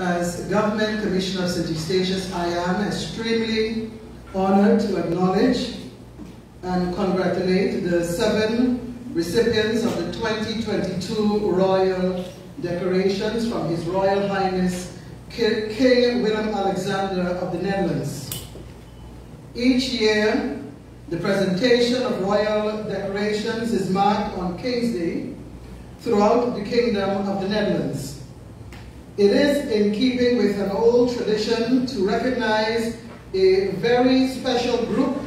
As Government Commissioner of St. Eustatius, I am extremely honored to acknowledge and congratulate the 7 recipients of the 2022 Royal Decorations from His Royal Highness King Willem-Alexander of the Netherlands. Each year, the presentation of royal decorations is marked on King's Day throughout the Kingdom of the Netherlands. It is in keeping with an old tradition to recognize a very special group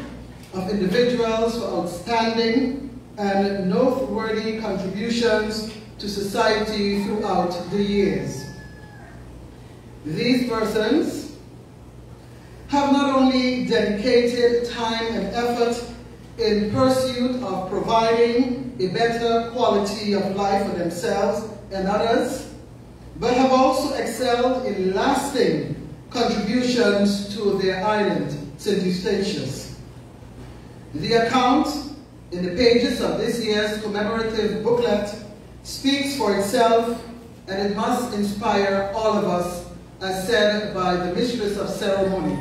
of individuals for outstanding and noteworthy contributions to society throughout the years. These persons have not only dedicated time and effort in pursuit of providing a better quality of life for themselves and others, but have also excelled in lasting contributions to their island, St. Eustatius. The account in the pages of this year's commemorative booklet speaks for itself, and it must inspire all of us, as said by the mistress of ceremony.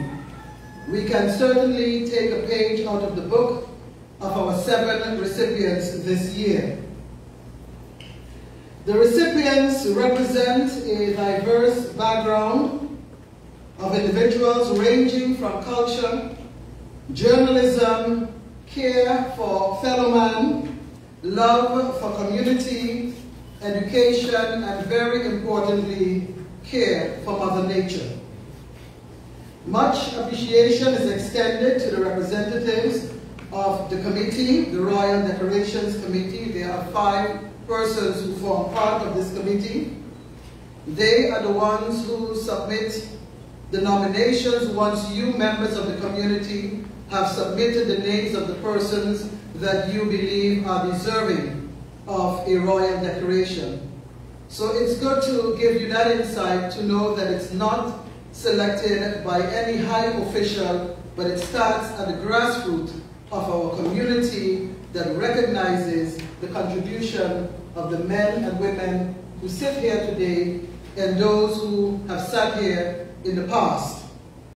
We can certainly take a page out of the book of our 7 recipients this year. The recipients represent a diverse background of individuals ranging from culture, journalism, care for fellow man, love for community, education, and very importantly, care for Mother Nature. Much appreciation is extended to the representatives of the committee, the Royal Decorations Committee. There are 5 persons who form part of this committee. They are the ones who submit the nominations once you, members of the community, have submitted the names of the persons that you believe are deserving of a royal decoration. So it's good to give you that insight to know that it's not selected by any high official, but it starts at the grassroots of our community that recognizes the contribution of the men and women who sit here today and those who have sat here in the past.